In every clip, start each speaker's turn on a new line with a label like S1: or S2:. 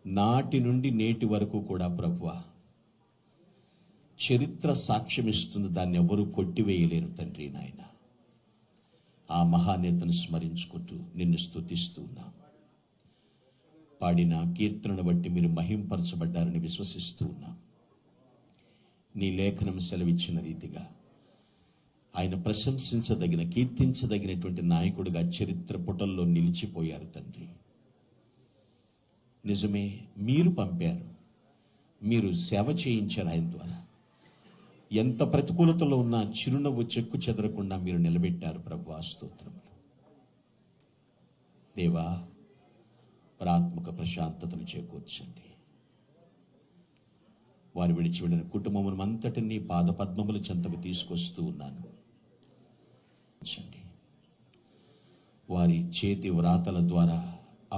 S1: నాటి నుండి నేటి వరకు కూడా ప్రభువా చరిత్ర సాక్ష్యమిస్తుంది, దాన్ని ఎవరు కొట్టివేయలేరు తండ్రి నాయన. ఆ మహానేతను స్మరించుకుంటూ నిన్ను స్తుతిస్తూ ఉన్నాం. పాడిన కీర్తనను బట్టి మీరు మహింపరచబడ్డారని విశ్వసిస్తూ ఉన్నాం. నీ లేఖనం సెలవిచ్చిన రీతిగా ఆయన ప్రశంసించదగిన, కీర్తించదగినటువంటి నాయకుడిగా చరిత్ర పుటల్లో నిలిచిపోయారు తండ్రి. నిజమే, మీరు పంపారు, మీరు సేవ చేయించారు ఆయన ద్వారా. ఎంత ప్రతికూలతలో ఉన్నా చిరునవ్వు చెక్కు చెదరకుండా మీరు నిలబెట్టారు ప్రభువా, స్తోత్రములు. దేవా, ప్రాత్మక ప్రశాంతతను చేకూర్చండి. వారు విడిచి వెళ్ళిన కుటుంబమును అంతటినీ పాదపద్మముల చెంతకు తీసుకొస్తూ ఉన్నాను. వారి చేతి వ్రాతల ద్వారా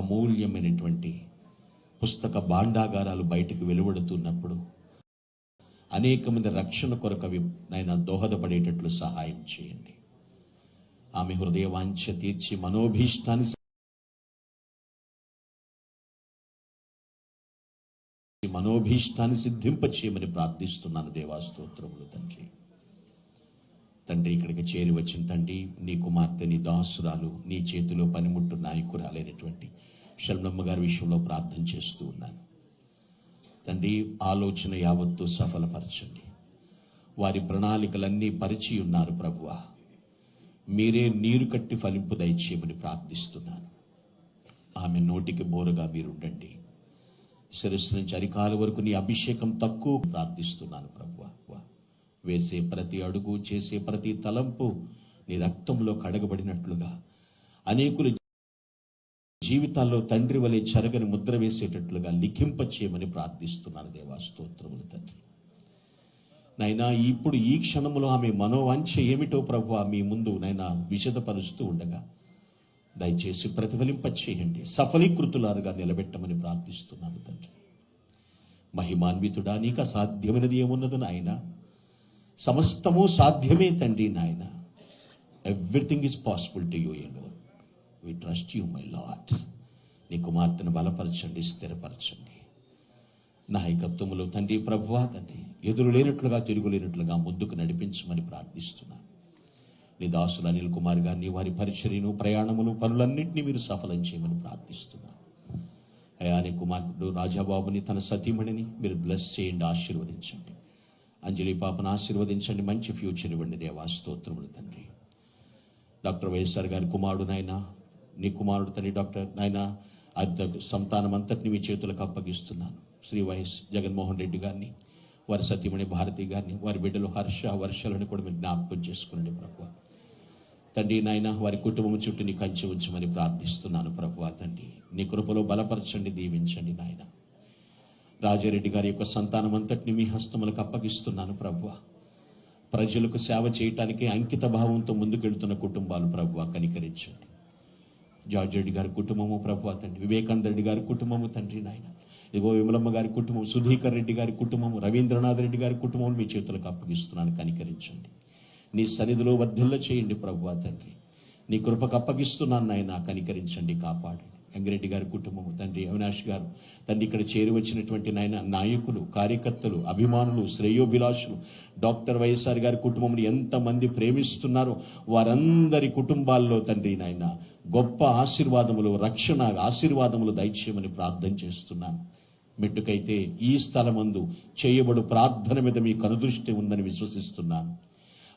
S1: అమూల్యమైనటువంటి పుస్తక భాండాగారాలు బయటకు వెలువడుతున్నప్పుడు అనేక మంది రక్షణ కొరకు అవి నాయన దోహదపడేటట్లు సహాయం చేయండి. ఆమె హృదయ వాంఛ తీర్చి మనోభీష్టాన్ని సిద్ధింపచేయమని ప్రార్థిస్తున్నాను దేవా, స్తోత్రములు తండ్రి. తండ్రి, ఇక్కడికి చేరి వచ్చిన తండ్రి, నీ కుమార్తె, నీ దాసురాలు, నీ చేతిలో పనిముట్టు నాయకురాలైనటువంటి షల్మమ్మ గారి విషయంలో ప్రార్థన చేస్తూ ఉన్నాను తండ్రి. ఆలోచన యావత్తు సఫలపరచండి. వారి ప్రణాళికలన్నీ పరిచి ఉన్నారు ప్రభువా, మీరే నీరు కట్టి ఫలింపు దయచేయమని ప్రార్థిస్తున్నాను. ఆమె నోటికి బోరుగా మీరుండండి. శిరస్సు నుంచి అరికాల వరకు నీ అభిషేకం తక్కువ ప్రార్థిస్తున్నాను ప్రభువా. వేసే ప్రతి అడుగు, చేసే ప్రతి తలంపు నీ రక్తంలో కడగబడినట్లుగా అనేకులు జీవితాల్లో తండ్రి వలె చెరగని ముద్ర వేసేటట్లుగా లిఖింప చేయమని ప్రార్థిస్తున్నాను దేవా, స్తోత్రములు తండ్రి. నైనా ఇప్పుడు ఈ క్షణంలో ఆమె మనోవాంఛ ఏమిటో ప్రభువా మీ ముందు నైనా విశదపరుస్తూ ఉండగా దయచేసి ప్రతిఫలింప చేయండి, సఫలీకృతులారుగా నిలబెట్టమని ప్రార్థిస్తున్నాను తండ్రి. మహిమాన్వితుడా, నీకు అసాధ్యమైనది ఏమున్నది నాయన? సమస్తము సాధ్యమే తండ్రి నాయన. Everything is possible to you alone. We trust you my lord. నీ కుమార్తెను బలపరచండి, స్థిరపరచండి. నాయకత్వములో తండ్రి ప్రభువా తండ్రి, ఎదురు లేనట్లుగా తిరుగులేనట్లుగా ముందుకు నడిపించమని ప్రార్థిస్తున్నాను. నీ దాసులు అనిల్ కుమార్ గారిని, వారి పరిచర్యను, ప్రయాణములు, పనులన్నింటినీ మీరు సఫలం చేయమని ప్రార్థిస్తున్నాను. అయా, నీ కుమార్తెడు రాజాబాబుని, తన సతీమణిని మీరు బ్లెస్ చేయండి, ఆశీర్వదించండి. అంజలి పాపను ఆశీర్వదించండి, మంచి ఫ్యూచర్ ఇవ్వండి దేవా, స్తోత్రములు తండ్రి. డాక్టర్ వైఎస్ఆర్ గారి కుమారుడు నాయన, నీ కుమారుడు తండ్రి డాక్టర్ నాయన, సంతానం అంతటిని మీ చేతులకు అప్పగిస్తున్నాను. శ్రీ వైఎస్ జగన్మోహన్ రెడ్డి గారిని, వారి సతీమణి భారతి గారిని, వారి బిడ్డలు హర్ష, వర్షాలను కూడా మీరు జ్ఞాపకం చేసుకునండి ప్రభువా తండ్రి. నాయన, వారి కుటుంబం చుట్టూ నీ కంచె ఉంచమని ప్రార్థిస్తున్నాను ప్రభువా తండ్రి. నీ కృపలో బలపరచండి, దీవించండి నాయన. రాజారెడ్డి గారి యొక్క సంతానం అంతటిని మీ హస్తములకు అప్పగిస్తున్నాను ప్రభువా. ప్రజలకు సేవ చేయటానికి అంకిత భావంతో ముందుకెళ్తున్న కుటుంబాలు ప్రభువా కనికరించండి. జార్జ్ రెడ్డి గారి కుటుంబము ప్రభువా తండ్రి, వివేకానంద రెడ్డి గారి కుటుంబము తండ్రి నాయన, ఇదిగో విమలమ్మ గారి కుటుంబం, సుధీకర్ రెడ్డి గారి కుటుంబం, రవీంద్రనాథ్ రెడ్డి గారి కుటుంబం మీ చేతులకు అప్పగిస్తున్నాను, కనికరించండి. నీ సన్నిధిలో వర్ధిల్ల చేయండి ప్రభువా తండ్రి. నీ కృపకు అప్పగిస్తున్నాను నాయన, కనికరించండి, కాపాడండి. వెంకరెడ్డి గారి కుటుంబము తండ్రి, అవినాష్ గారు తండ్రి, ఇక్కడ చేరి వచ్చినటువంటి నాయన నాయకులు, కార్యకర్తలు, అభిమానులు, శ్రేయోభిలాషులు, డాక్టర్ వైఎస్ఆర్ గారి కుటుంబం ఎంతమంది ప్రేమిస్తున్నారో వారందరి కుటుంబాల్లో తండ్రి నాయన గొప్ప ఆశీర్వాదములు, రక్షణ ఆశీర్వాదములు దయచేయమని ప్రార్థన చేస్తున్నాను. మెట్టుకైతే ఈ స్థలమందు చేయబడు ప్రార్థన మీద మీ కనుదృష్టి ఉందని విశ్వసిస్తున్నాను.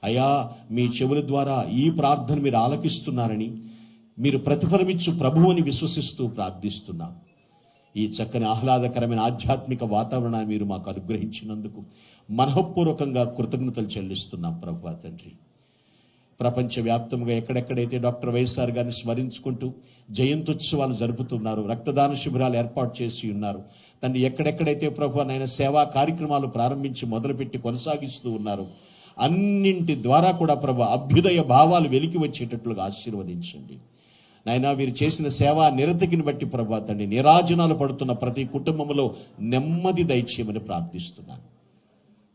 S1: అయా, మీ చెవుల ద్వారా ఈ ప్రార్థన మీరు ఆలకిస్తున్నారని, మీరు ప్రతిఫలమిచ్చు ప్రభువుని విశ్వసిస్తూ ప్రార్థిస్తున్నాం. ఈ చక్కని ఆహ్లాదకరమైన ఆధ్యాత్మిక వాతావరణాన్ని మీరు మాకు అనుగ్రహించినందుకు మనఃపూర్వకంగా కృతజ్ఞతలు చెల్లిస్తున్నాం ప్రభువా తండ్రి. ప్రపంచవ్యాప్తంగా ఎక్కడెక్కడైతే డాక్టర్ వైఎస్ఆర్ గారిని స్మరించుకుంటూ జయంత్యుత్సవాలు జరుపుతున్నారు, రక్తదాన శిబిరాలు ఏర్పాటు చేసి ఉన్నారు తండ్రి, ఎక్కడెక్కడైతే ప్రభువా నాయన సేవా కార్యక్రమాలు ప్రారంభించి మొదలుపెట్టి కొనసాగిస్తూ ఉన్నారు, అన్నింటి ద్వారా కూడా ప్రభు అభ్యుదయ భావాలు వెలికి వచ్చేటట్లుగా ఆశీర్వదించండి నాయన. వీరు చేసిన సేవా నిరతికిని బట్టి ప్రభు తండ్రి, నిరాజనాలు పడుతున్న ప్రతి కుటుంబంలో నెమ్మది దయచేయమని ప్రార్థిస్తున్నాను.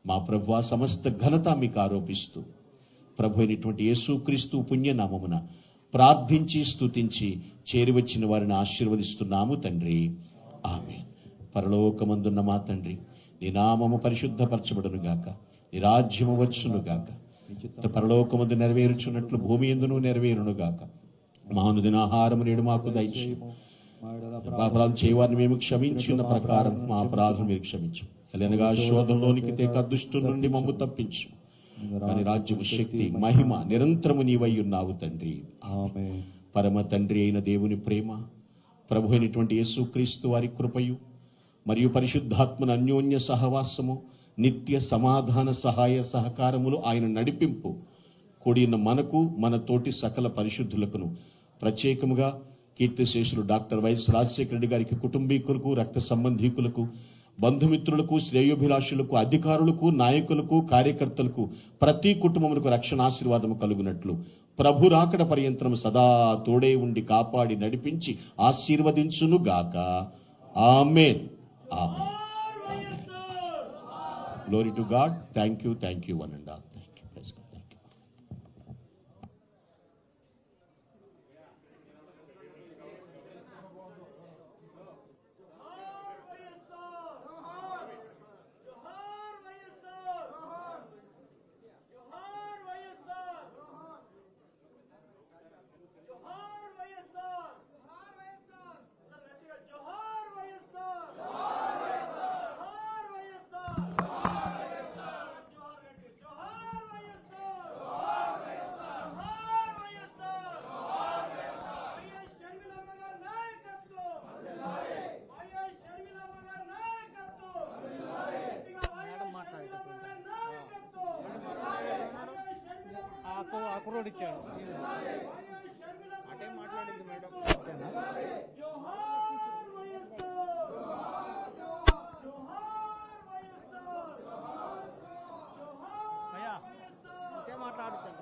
S1: మా ప్రభువా, సమస్త ఘనత మీకు ఆరోపిస్తూ ప్రభు అయినటువంటి యేసుక్రీస్తు పుణ్యనామమున ప్రార్థించి స్తుతించి చేరివచ్చిన వారిని ఆశీర్వదిస్తున్నాము తండ్రి, ఆమేన్. పరలోకమందున్న మా తండ్రి, నీ నామము పరిశుద్ధపరచబడును గాక, నీ రాజ్యము వచ్చును గాక, పరలోకమందు నెరవేర్చున్నట్లు భూమి యందును నెరవేరును గాక. మా అనుదిన ఆహారము నేడు మాకు దయచేయము. అపరాధం చేయవారిని మేము క్షమించిన ప్రకారం మా అపరాధం మీరు క్షమించు. ఎలానగా శోధంలోనికి తేక దుష్టుల నుండి మమ్ము తప్పించు. కానీ రాజ్యము, శక్తి, మహిమ నిరంతరము నీవై ఉన్నావు తండ్రి.
S2: ఆమేన్.
S1: పరమ తండ్రి అయిన దేవుని ప్రేమ, ప్రభు అయినటువంటి యేసుక్రీస్తు వారి కృపయు మరియు పరిశుద్ధాత్మన అన్యోన్య సహవాసము, నిత్య సమాధాన సహాయ సహకారములు, ఆయన నడిపింపు కూడిన మనకు, మన తోటి సకల పరిశుద్ధులకును, ప్రత్యేకముగా కీర్తిశేషులు డాక్టర్ వైఎస్ రాజశేఖర రెడ్డి గారికి కుటుంబీకులకు, రక్త సంబంధీకులకు, బంధుమిత్రులకు, శ్రేయోభిలాషులకు, అధికారులకు, నాయకులకు, కార్యకర్తలకు, ప్రతి కుటుంబములకు రక్షణ ఆశీర్వాదము కలుగునట్లు ప్రభు రాకడ పర్యంతరం సదా తోడే ఉండి కాపాడి నడిపించి ఆశీర్వదించును గాక. Amen. Amen. Glory to God. Thank you one and all. Thank you. Thank you.
S3: అక్రోడ్ ఇచ్చాడు అంటే మాట్లాడింది మేడం. అయ్యా ఇంకే మాట్లాడుతాను.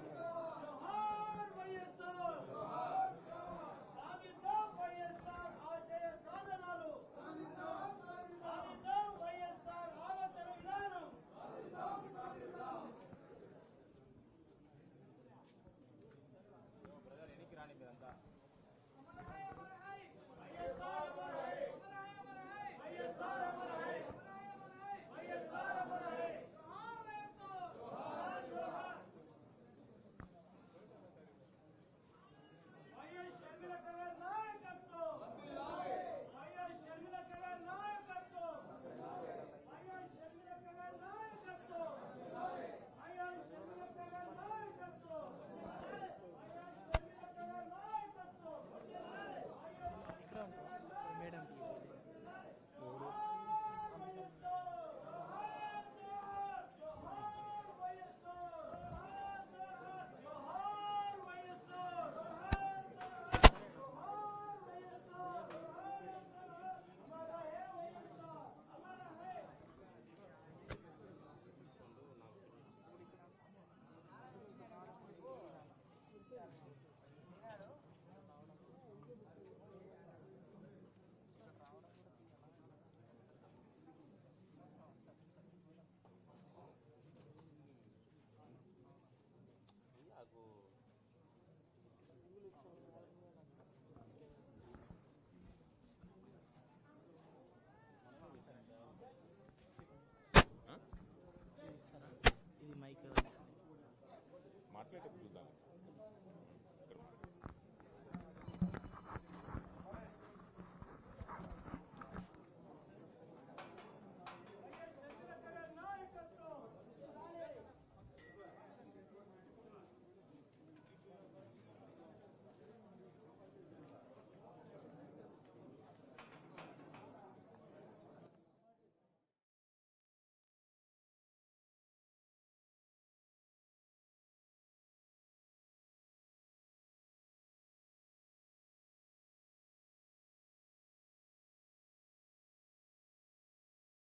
S3: ఇది మైక్ మాట్లాడే